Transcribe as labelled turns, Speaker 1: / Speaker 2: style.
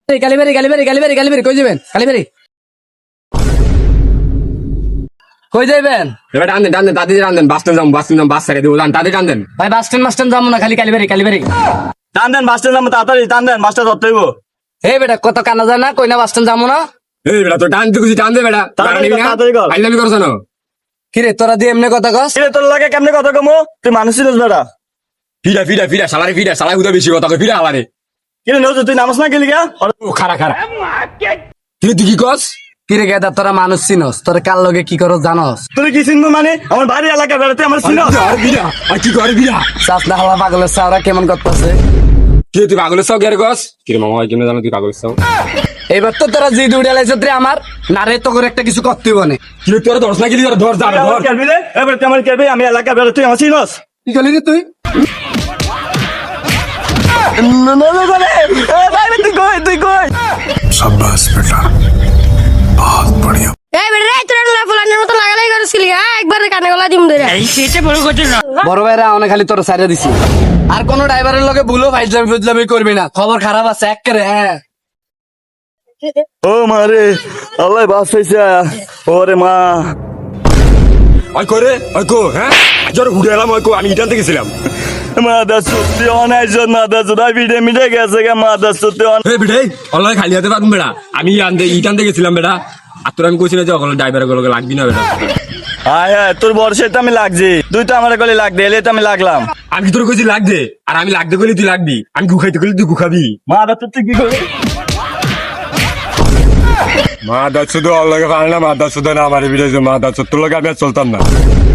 Speaker 1: কালীবাড়ি কালীবাড়ি কালীবাড়ি কালীবাড়ি কই যাবেন কালীবাড়ি কই যাবেন
Speaker 2: এবার টান দেন তাদের টান দেন বাস স্ট্যান্ড বাস ছেড়ে দেবো তাদের টান দেন
Speaker 1: ভাই বাস স্ট্যান্ড যাবো না খালি কালীবাড়ি কালীবাড়ি
Speaker 3: টান দেন বাস স্ট্যান্ড তাড়াতাড়ি টান দেন বাসটা ধরতে হইব।
Speaker 1: এই বেটা কত কানা যায় না কই না বাস স্ট্যান্ড যাবো না
Speaker 2: এই বেটা তো টান তুই টান দে বেটা
Speaker 3: তাড়াতাড়ি কর, তাড়াতাড়ি কর।
Speaker 2: ফাইনালি করছ না
Speaker 1: কিরে তোরা দিয়ে এমনি কথা কস
Speaker 3: কিরে তোর লাগে কেমনে কথা কমো তুই মানুষ ছিলিস বেটা।
Speaker 2: ফিরা সালাই হুদা বেশি কথা কই ফিরা আলারে
Speaker 3: কিরে নেও তুই নামাজ না গেলি গা
Speaker 2: ও খারা তুই কি কস
Speaker 1: কিরে গেদা তোরা মানুষ চিনস তোর কার লগে কি করস জানস
Speaker 3: তুই কি চিনবো মানে আমার বাড়ি এলাকা বেড়াতে আমার চিনো
Speaker 2: আর বিরা আর কি করে বিরা
Speaker 1: চাষ না হালা পাগলের চাওরা কেমন করতেছে
Speaker 2: কি তুই পাগলের চাও কি কস কি রে মামা কেমনে জানো তুই পাগলের চাও
Speaker 1: এবার তো তোরা জি দৌড়ে লাইছ রে আমার না রে তো করে একটা কিছু করতে বনে
Speaker 2: কি রে তোরা ধরছ না কি ধর যা ধর
Speaker 3: খেলবি রে এবার তুই আমার খেলবি আমি এলাকা বেড়াতে তুই আমার চিনস
Speaker 1: কি করলি রে তুই
Speaker 3: তুই কই
Speaker 4: शाबाश बेटा बहुत बढ़िया
Speaker 5: এই বেটা রে তোরা না ফুলানের মতো লাগালাই করছিলি একবার কানে গলা দিম ধরে
Speaker 1: বড় ভাইরা অনেক খালি তোর সাইডে দিছি আর কোন ড্রাইভারের লগে ভুলো ফাইজলামি করবি না খবর খারাপ আছে এক করে হ্যাঁ
Speaker 3: ও মারে আল্লাহ বাস পাইছে ওরে মা
Speaker 2: ওই করে ওই কো হ্যাঁ জোর ঘুরে এলাম ওই কো আমি ইটান থেকে গেছিলাম
Speaker 3: মাদা সত্যি অনাইছ মাদা জোদা ভিড়ে মিটে গেছে গা মাদা সত্যি
Speaker 2: এই বিড়ে অনলাইন খালি হাতে পারবো বেটা আমি ইটান থেকে গেছিলাম বেটা আর তোর আমি কইছি না যে ওখানে ড্রাইভারের গুলোকে লাগবি না বেটা
Speaker 3: হায় হায় তোর বর্ষে তো আমি লাগছি তুই তো আমার গলে লাগ দে এলে তো আমি লাগলাম
Speaker 2: আমি তোর কইছি লাগবে আর আমি লাগতে কইলে তুই লাগবি আমি গুখাইতে কইলে তুই গুখাবি
Speaker 3: মাদা তুই কি করবি
Speaker 2: মা দাচ্ছ তো অল্লাগে পারে না মা দাচ্ছ তো না আমার বিড়ে মা দাচ্ছ তোর লগে আমি আর চলতাম না